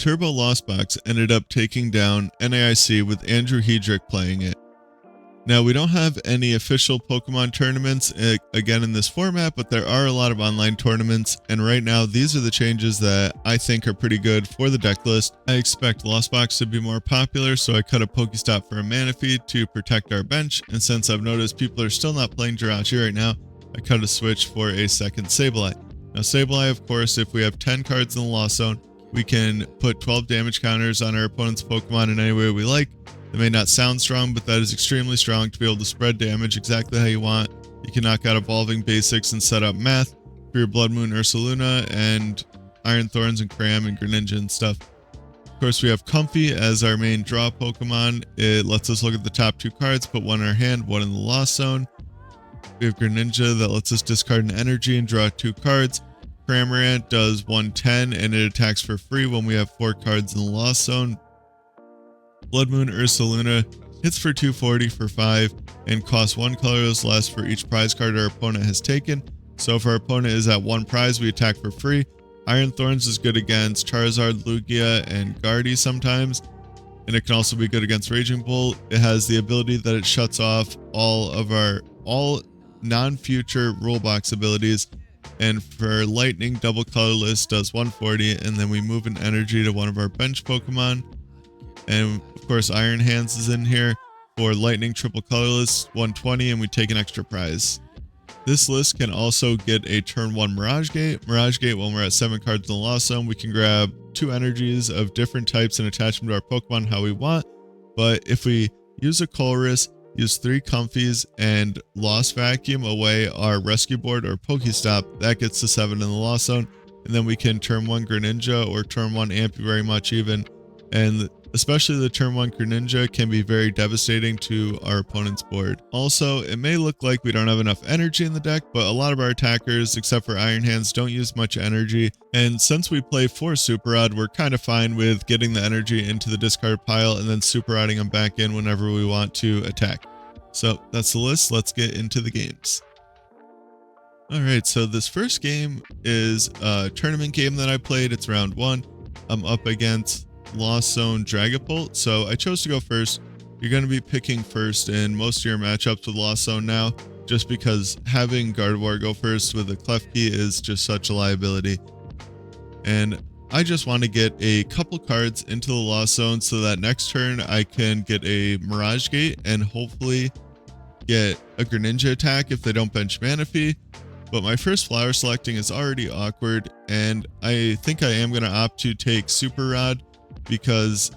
Turbo Lost Box ended up taking down NAIC with Andrew Hedrick playing it. Now, we don't have any official Pokemon tournaments again in this format, but there are a lot of online tournaments, and right now these are the changes that I think are pretty good for the deck list. I expect Lost Box to be more popular, so I cut a PokéStop for a Manaphy to protect our bench, and since I've noticed people are still not playing Jirachi right now, I cut a switch for a second Sableye. Now Sableye, of course, if we have 10 cards in the Lost Zone, we can put 12 damage counters on our opponent's Pokemon in any way we like. It may not sound strong, but that is extremely strong to be able to spread damage exactly how you want. You can knock out evolving basics and set up math for your Bloodmoon Ursaluna and Iron Thorns and Cram and Greninja and stuff. Of course, we have Comfey as our main draw Pokemon. It lets us look at the top 2 cards, put one in our hand, one in the Lost Zone. We have Greninja that lets us discard an energy and draw 2 cards. Cramorant does 110 and it attacks for free when we have 4 cards in the Lost Zone. Bloodmoon Ursaluna hits for 240 for 5 and costs 1 colorless less for each prize card our opponent has taken. So if our opponent is at 1 prize, we attack for free. Iron Thorns is good against Charizard, Lugia, and Gardy sometimes, and it can also be good against Raging Bull. It has the ability that it shuts off all non-future rule box abilities, and for Lightning, double colorless does 140, and then we move an energy to one of our bench Pokemon. And of course, Iron Hands is in here for Lightning, triple colorless, 120, and we take an extra prize. This list can also get a turn 1 Mirage Gate. Mirage Gate, when we're at 7 cards in the Lost Zone, we can grab 2 energies of different types and attach them to our Pokemon how we want. But if we use a Colress, use 3 Comfeys, and Lost Vacuum away our Rescue Board or PokéStop, that gets to 7 in the Lost Zone. And then we can turn 1 Greninja or turn 1 Ampy very much even. And especially the turn 1 Greninja can be very devastating to our opponent's board. Also, it may look like we don't have enough energy in the deck, but a lot of our attackers, except for Iron Hands, don't use much energy. And since we play 4 Super Rod, we're kind of fine with getting the energy into the discard pile and then Super Rodding them back in whenever we want to attack. So that's the list. Let's get into the games. Alright, so this first game is a tournament game that I played. It's round 1. I'm up against Lost Zone Dragapult, so I chose to go first. You're going to be picking first in most of your matchups with Lost Zone now, just because having Gardevoir go first with a Klefki is just such a liability. And I just want to get a couple cards into the Lost Zone so that next turn I can get a Mirage Gate and hopefully get a Greninja attack if they don't bench Manaphy. But my first flower selecting is already awkward, and I think I am going to opt to take Super Rod, because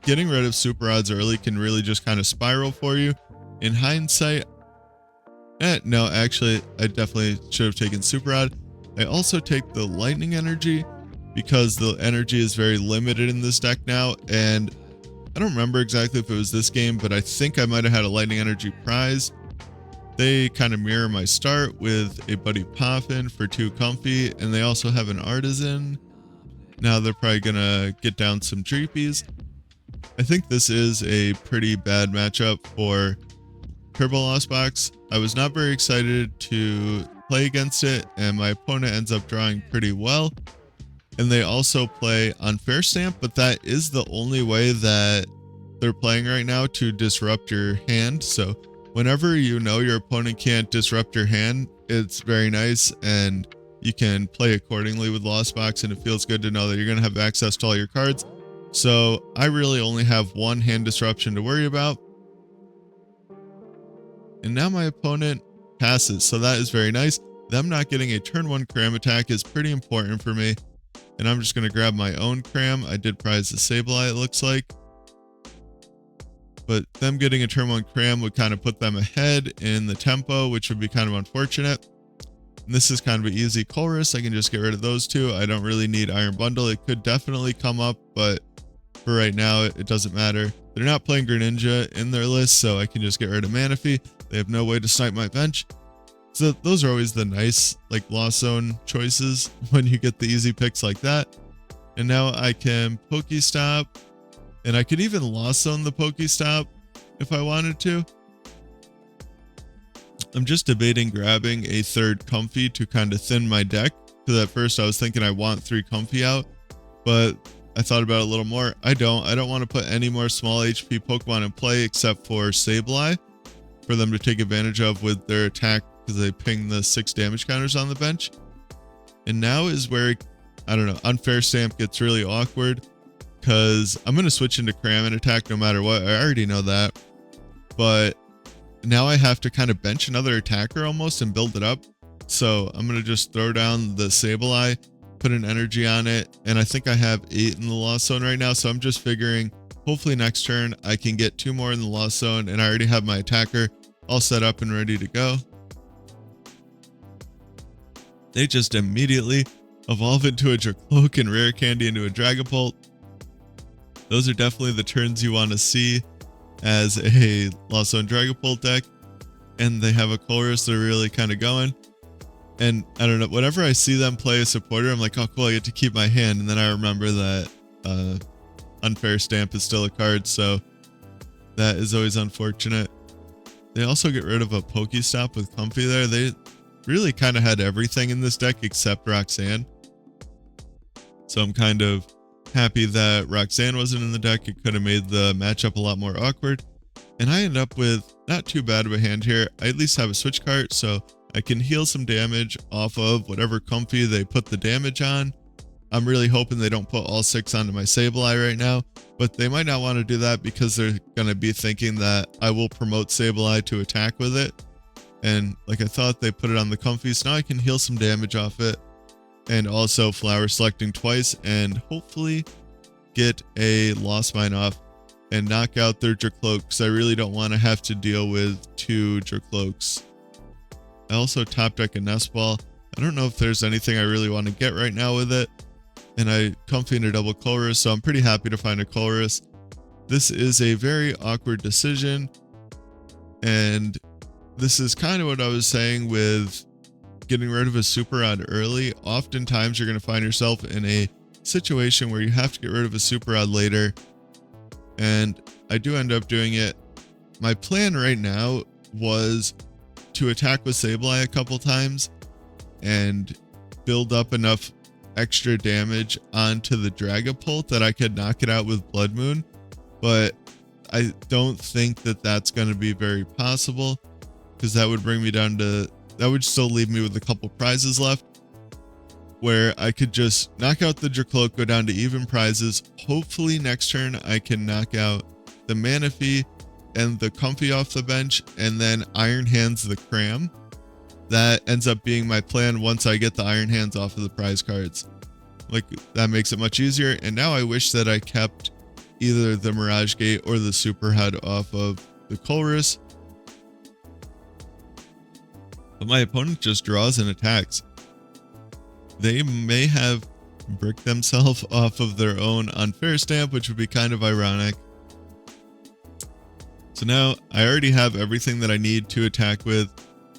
getting rid of Super Rods early can really just kind of spiral for you. In hindsight, no, actually, I definitely should have taken Super Rod. I also take the Lightning Energy because the energy is very limited in this deck now, and I don't remember exactly if it was this game, but I think I might have had a Lightning Energy prize. They kind of mirror my start with a Buddy Poffin for 2 Comfey, and they also have an Artisan. Now they're probably gonna get down some Dreepies. I think this is a pretty bad matchup for Turbo Lost Box. I was not very excited to play against it, and my opponent ends up drawing pretty well. And they also play Unfair Stamp, but that is the only way that they're playing right now to disrupt your hand. So whenever you know your opponent can't disrupt your hand, it's very nice, and you can play accordingly with Lost Box, and it feels good to know that you're going to have access to all your cards. So I really only have 1 hand disruption to worry about. And now my opponent passes, so that is very nice. Them not getting a turn 1 Cram attack is pretty important for me. And I'm just going to grab my own Cram. I did prize the Sableye, it looks like. But them getting a turn 1 Cram would kind of put them ahead in the tempo, which would be kind of unfortunate. And this is kind of an easy Colress. I can just get rid of those 2. I don't really need Iron Bundle. It could definitely come up, but for right now, it doesn't matter. They're not playing Greninja in their list, so I can just get rid of Manaphy. They have no way to snipe my bench. So those are always the nice, like, Lost Zone choices when you get the easy picks like that. And now I can PokéStop, and I could even Lost Zone the PokéStop if I wanted to. I'm just debating grabbing a 3rd Comfey to kind of thin my deck, because at first I was thinking I want 3 Comfey out, but I thought about it a little more. I don't want to put any more small HP Pokemon in play except for Sableye for them to take advantage of with their attack because they ping the 6 damage counters on the bench. And now is where, I don't know, Unfair Stamp gets really awkward because I'm going to switch into Cramorant attack no matter what. I already know that. But now I have to kind of bench another attacker almost and build it up. So I'm going to just throw down the Sableye, put an energy on it, and I think I have 8 in the Lost Zone right now. So I'm just figuring hopefully next turn I can get 2 more in the Lost Zone, and I already have my attacker all set up and ready to go. They just immediately evolve into a Dracloak and Rare Candy into a Dragapult. Those are definitely the turns you want to see as a Lost Zone Dragapult deck. And they have a Colress, they're really kind of going. And I don't know, whenever I see them play a supporter, I'm like, oh cool, I get to keep my hand. And then I remember that Unfair Stamp is still a card, so that is always unfortunate. They also get rid of a PokéStop with Comfey there. They really kind of had everything in this deck except Roxanne. So I'm kind of happy that Roxanne wasn't in the deck. It could have made the matchup a lot more awkward. And I end up with not too bad of a hand here. I at least have a Switch Cart, so I can heal some damage off of whatever Comfey they put the damage on. I'm really hoping they don't put all 6 onto my Sableye right now, but they might not want to do that because they're going to be thinking that I will promote Sableye to attack with it. And like I thought, they put it on the Comfey, so now I can heal some damage off it. And also flower selecting twice and hopefully get a Lost Mine off and knock out their Dracloak, because I really don't want to have to deal with 2 Dracloaks. I also top deck a Nest Ball. I don't know if there's anything I really want to get right now with it. And I Comfey in a double Colress, so I'm pretty happy to find a Colress. This is a very awkward decision. And this is kind of what I was saying with getting rid of a Super Rod early. Oftentimes you're going to find yourself in a situation where you have to get rid of a Super Rod later. And I do end up doing it. My plan right now was to attack with Sableye a couple times and build up enough extra damage onto the Dragapult that I could knock it out with Bloodmoon, but I don't think that that's going to be very possible, because that would bring me down to, that would still leave me with a couple prizes left where I could just knock out the Dracloak, go down to even prizes. Hopefully next turn I can knock out the Manaphy and the Comfey off the bench, and then Iron Hands the Cram. That ends up being my plan once I get the Iron Hands off of the prize cards. Like, that makes it much easier. And now I wish that I kept either the Mirage Gate or the Super Head off of the Colress. But my opponent just draws and attacks. They may have bricked themselves off of their own Unfair Stamp, which would be kind of ironic. So now I already have everything that I need to attack with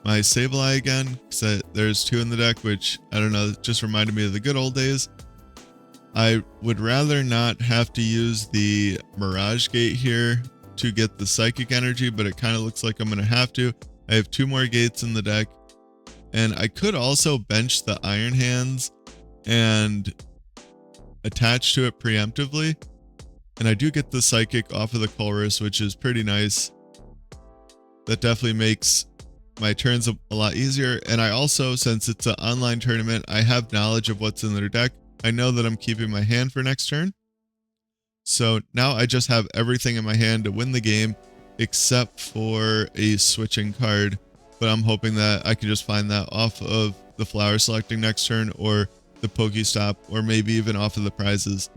my Sableye again, because there's 2 in the deck, which, I don't know, just reminded me of the good old days. I would rather not have to use the Mirage Gate here to get the Psychic Energy, but it kind of looks like I'm going to have to. I have 2 more gates in the deck, and I could also bench the Iron Hands and attach to it preemptively. And I do get the Psychic off of the Colress, which is pretty nice. That definitely makes my turns a lot easier. And I also, since it's an online tournament, I have knowledge of what's in their deck. I know that I'm keeping my hand for next turn. So now I just have everything in my hand to win the game, except for a switching card. But I'm hoping that I can just find that off of the flower selecting next turn, or the PokéStop, or maybe even off of the prizes.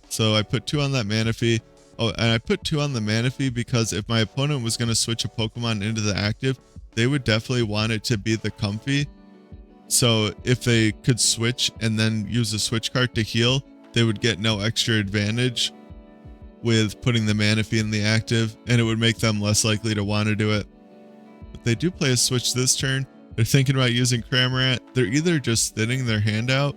So I put 2 on that Manaphy. Oh, and I put 2 on the Manaphy because if my opponent was going to switch a Pokemon into the active, they would definitely want it to be the Comfey. So if they could switch and then use a Switch Cart to heal, they would get no extra advantage with putting the Manaphy in the active, and it would make them less likely to want to do it. But they do play a switch this turn. They're thinking about using Cramorant. They're either just thinning their hand out,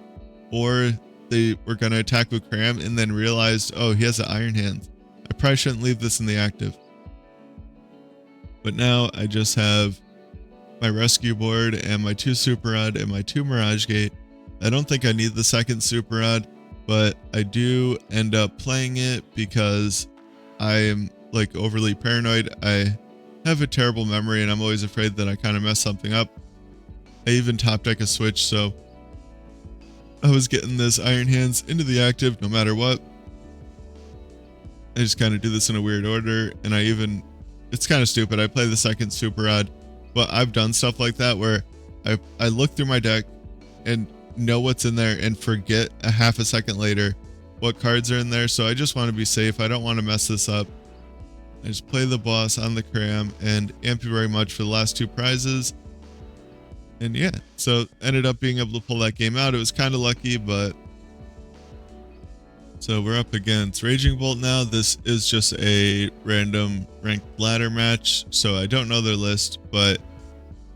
or they were going to attack with Cram and then realized, oh, he has an Iron Hand. I probably shouldn't leave this in the active. But now I just have my Rescue Board and my 2 Super Rod and my 2 Mirage Gate. I don't think I need the second Super Rod. but I do end up playing it because I am like overly paranoid. I have a terrible memory and I'm always afraid that I kind of mess something up. I even top deck a Switch, so I was getting this Iron Hands into the active no matter what. I just kind of do this in a weird order, and it's kind of stupid. I play the second Super Odd, but I've done stuff like that where I look through my deck and know what's in there and forget a half a second later what cards are in there. So I just want to be safe. I don't want to mess this up. I just play the boss on the Cram, and thank you very much for the last 2 prizes. And yeah, so ended up being able to pull that game out. It was kind of lucky, but so we're up against Raging Bolt now. This is just a random ranked ladder match, so I don't know their list, but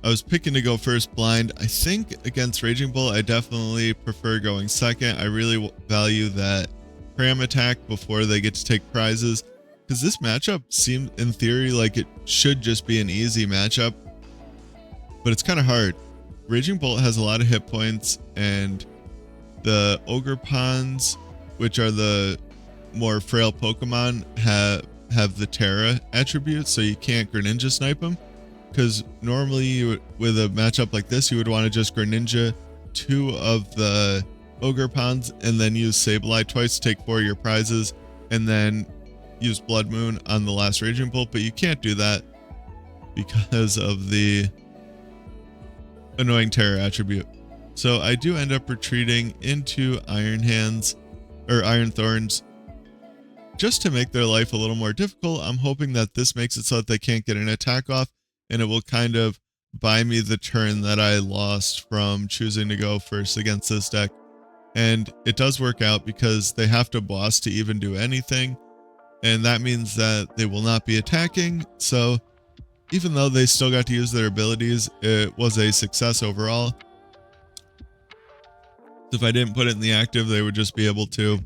I was picking to go first blind. I think against Raging Bolt, I definitely prefer going second. I really value that Cram attack before they get to take prizes, because this matchup seemed in theory like it should just be an easy matchup, but it's kind of hard. Raging Bolt has a lot of hit points, and the Ogre Pawns, which are the more frail Pokemon, have the Terra attribute, so you can't Greninja snipe them. Because normally with a matchup like this, you would want to just Greninja 2 of the Ogre Pawns and then use Sableye twice to take 4 of your prizes, and then use Bloodmoon on the last Raging Bolt, but you can't do that because of the annoying Terra attribute. So I do end up retreating into Iron Hands or Iron Thorns just to make their life a little more difficult. I'm hoping that this makes it so that they can't get an attack off, and it will kind of buy me the turn that I lost from choosing to go first against this deck. And it does work out because they have to boss to even do anything, and that means that they will not be attacking. So even though they still got to use their abilities, it was a success overall. If I didn't put it in the active, they would just be able to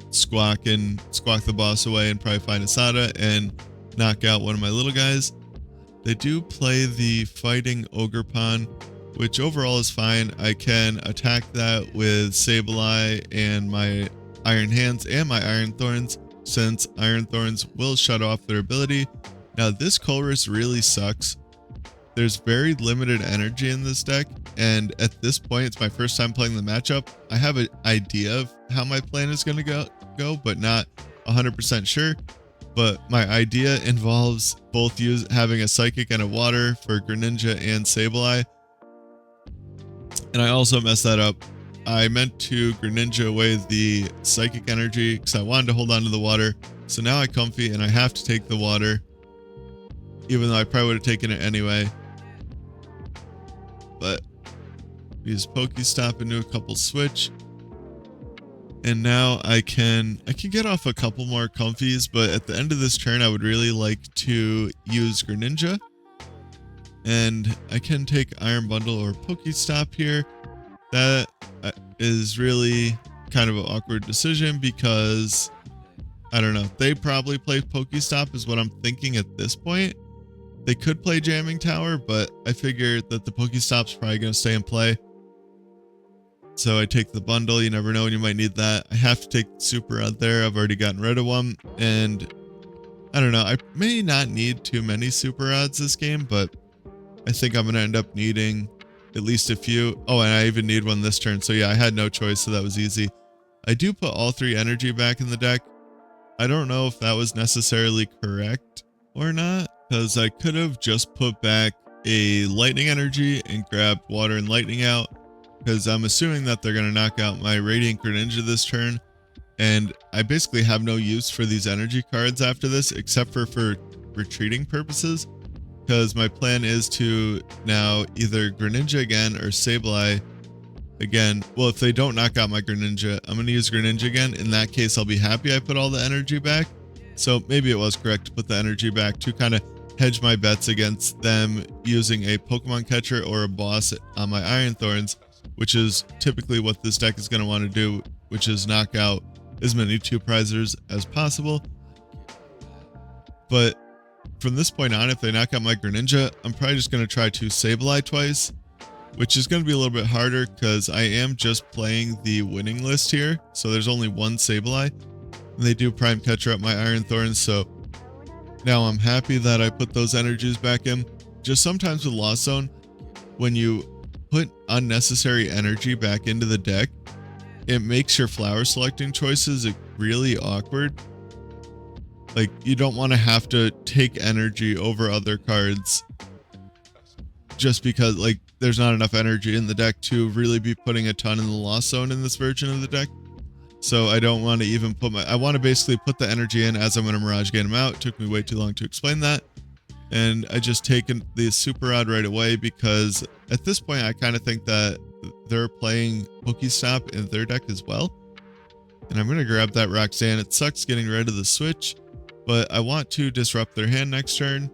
squawk the boss away and probably find a Sada and knock out one of my little guys. They do play the Fighting Ogre Pawn, which overall is fine. I can attack that with Sableye and my Iron Hands and my Iron Thorns, since Iron Thorns will shut off their ability. Now this Colress really sucks. There's very limited energy in this deck, and at this point, it's my first time playing the matchup. I have an idea of how my plan is going to go, but not 100% sure. But my idea involves both having a Psychic and a Water for Greninja and Sableye. And I also messed that up. I meant to Greninja away the Psychic energy because I wanted to hold on to the Water. So now I Comfey and I have to take the Water, even though I probably would have taken it anyway. But use PokéStop into a couple Switch. And now I can get off a couple more Comfeys, but at the end of this turn, I would really like to use Greninja. And I can take Iron Bundle or PokéStop here. That is really kind of an awkward decision because, I don't know, they probably play PokéStop is what I'm thinking at this point. They could play Jamming Tower, but I figured that the PokéStop's probably going to stay in play. So I take the bundle. You never know when you might need that. I have to take the Super out there. I've already gotten rid of one. And I don't know. I may not need too many Super Odds this game, but I think I'm going to end up needing at least a few. Oh, and I even need one this turn. So yeah, I had no choice, so that was easy. I do put all 3 energy back in the deck. I don't know if that was necessarily correct or not, because I could have just put back a lightning energy and grabbed water and lightning out, because I'm assuming that they're going to knock out my Radiant Greninja this turn, and I basically have no use for these energy cards after this except for retreating purposes, because my plan is to now either Greninja again or Sableye again. Well, if they don't knock out my Greninja, I'm going to use Greninja again. In that case, I'll be happy I put all the energy back. So maybe it was correct to put the energy back to kind of hedge my bets against them using a Pokemon catcher or a boss on my Iron Thorns, which is typically what this deck is going to want to do, which is knock out as many 2-prizers as possible. But from this point on, if they knock out my Greninja, I'm probably just going to try to Sableye twice which is going to be a little bit harder because I am just playing the winning list here. So there's only one Sableye, and they do Prime Catcher up my Iron Thorns. So now I'm happy that I put those energies back in. Just sometimes with Lost Zone, when you put unnecessary energy back into the deck, it makes your flower selecting choices really awkward. Like, you don't want to have to take energy over other cards just because, like, there's not enough energy in the deck to really be putting a ton in the Lost Zone in this version of the deck. So I don't want to even put I want to basically put the energy in as I'm going to Mirage Gate them out. It took me way too long to explain that. And I just taken the Super Rod right away because at this point I kind of think that they're playing PokéStop in their deck as well. And I'm going to grab that Roxanne. It sucks getting rid of the Switch, but I want to disrupt their hand next turn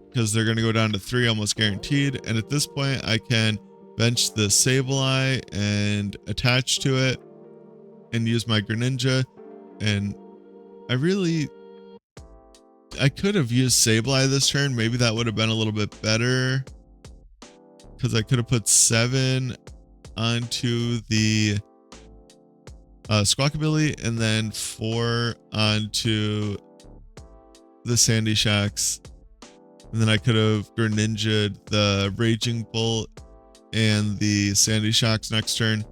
because they're going to go down to 3 almost guaranteed. And at this point I can bench the Sableye and attach to it and use my Greninja. And I could have used Sableye this turn. Maybe that would have been a little bit better because I could have put 7 onto the Squawkabilly and then 4 onto the Sandy Shocks. And then I could have Greninja'd the Raging Bolt and the Sandy Shocks next turn.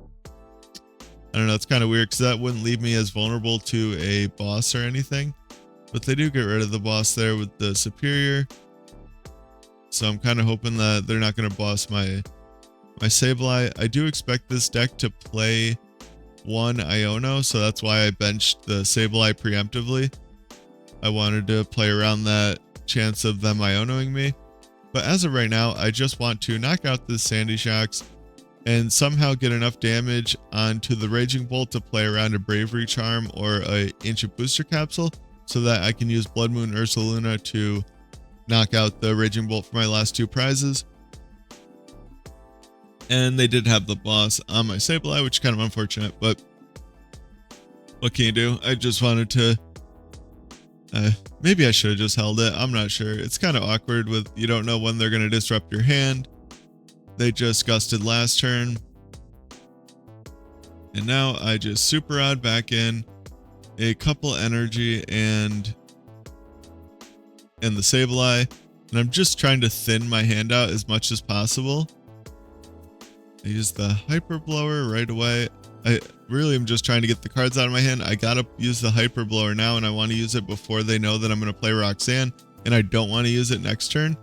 I don't know, it's kind of weird because that wouldn't leave me as vulnerable to a boss or anything. But they do get rid of the boss there with the Superior. So I'm kind of hoping that they're not going to boss my Sableye. I do expect this deck to play one Iono, so that's why I benched the Sableye preemptively. I wanted to play around that chance of them Ionoing me. But as of right now, I just want to knock out the Sandy Shocks and somehow get enough damage onto the Raging Bolt to play around a Bravery Charm or a Ancient Booster Capsule so that I can use Bloodmoon Ursaluna to knock out the Raging Bolt for my last 2 prizes. And they did have the boss on my Sableye, which is kind of unfortunate, but what can you do? I just wanted to... maybe I should have just held it. I'm not sure. It's kind of awkward with you don't know when they're going to disrupt your hand. They just gusted last turn. And now I just Super Rod back in a couple energy and the Sableye. And I'm just trying to thin my hand out as much as possible. I use the Hyper Blower right away. I really am just trying to get the cards out of my hand. I gotta use the Hyper Blower now, and I want to use it before they know that I'm going to play Roxanne. And I don't want to use it next turn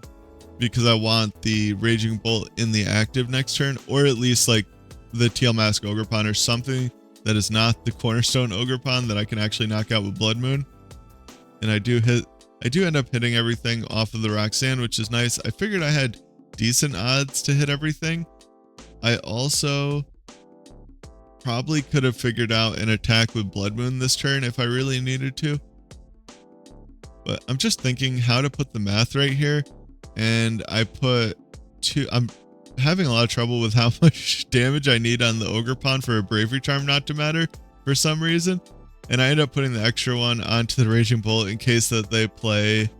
because I want the Raging Bolt in the active next turn, or at least like the Teal Mask Ogerpon or something that is not the Cornerstone Ogerpon that I can actually knock out with Bloodmoon. And I do end up hitting everything off of the Roxanne, which is nice. I figured I had decent odds to hit everything. I also probably could have figured out an attack with Bloodmoon this turn if I really needed to. But I'm just thinking how to put the math right here. And I put 2... I'm having a lot of trouble with how much damage I need on the Ogerpon for a Bravery Charm not to matter for some reason. And I end up putting the extra one onto the Raging Bolt in case that they play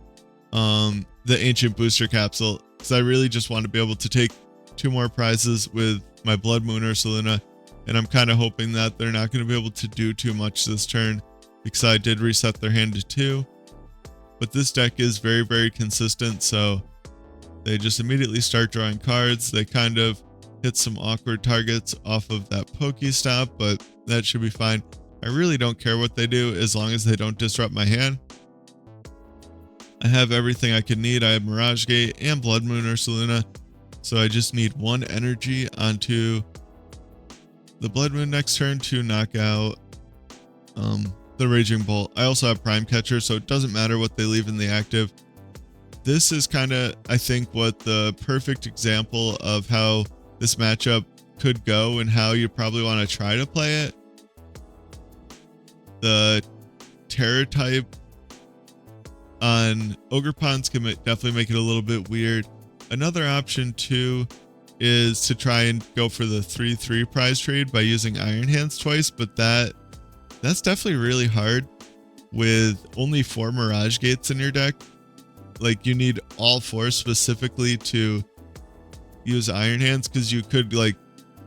the Ancient Booster Capsule. Because I really just want to be able to take 2 more prizes with my Bloodmoon Ursaluna. And I'm kind of hoping that they're not going to be able to do too much this turn because I did reset their hand to 2. But this deck is very, very consistent, so they just immediately start drawing cards. They kind of hit some awkward targets off of that PokéStop, but that should be fine. I really don't care what they do as long as they don't disrupt my hand. I have everything I could need. I have Mirage Gate and Bloodmoon Ursaluna, so I just need 1 energy onto the Bloodmoon next turn to knock out the Raging Bolt. I also have Prime Catcher, so it doesn't matter what they leave in the active. This is kind of, I think, what the perfect example of how this matchup could go and how you probably want to try to play it. The Terra type on Ogerpons can definitely make it a little bit weird. Another option too is to try and go for the 3/3 prize trade by using Iron Hands twice, but that's definitely really hard with only 4 Mirage Gates in your deck. Like, you need all 4 specifically to use Iron Hands, because you could like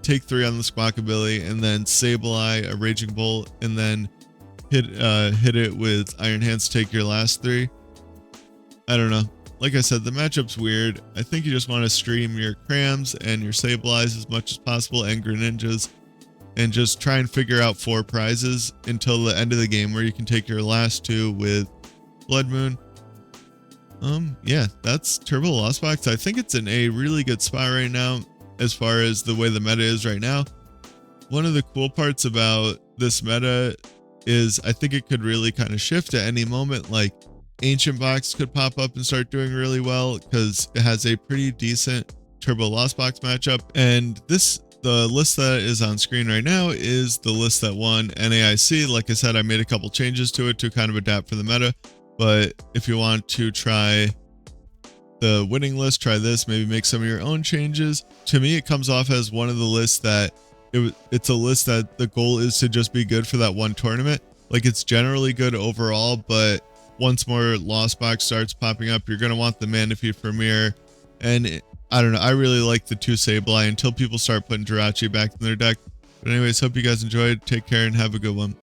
take 3 on the Squawkabilly and then Sableye a Raging Bolt and then hit it with Iron Hands to take your last 3. I don't know. Like I said, the matchup's weird. I think you just want to stream your Crams and your Sableyes as much as possible and Greninjas, and just try and figure out 4 prizes until the end of the game where you can take your last 2 with Bloodmoon. Yeah, that's Turbo Lost Box. I think it's in a really good spot right now as far as the way the meta is right now. One of the cool parts about this meta is I think it could really kind of shift at any moment. Like Ancient Box could pop up and start doing really well because it has a pretty decent Turbo Lost Box matchup. And the list that is on screen right now is the list that won NAIC. Like I said, I made a couple changes to it to kind of adapt for the meta. But if you want to try the winning list, try this, maybe make some of your own changes. To me, it comes off as one of the lists that it's a list that the goal is to just be good for that one tournament. Like it's generally good overall, but once more Lost Box starts popping up, you're going to want the Manaphy Premier. And I don't know, I really like the 2 Sableye until people start putting Jirachi back in their deck. But anyways, hope you guys enjoyed. Take care and have a good one.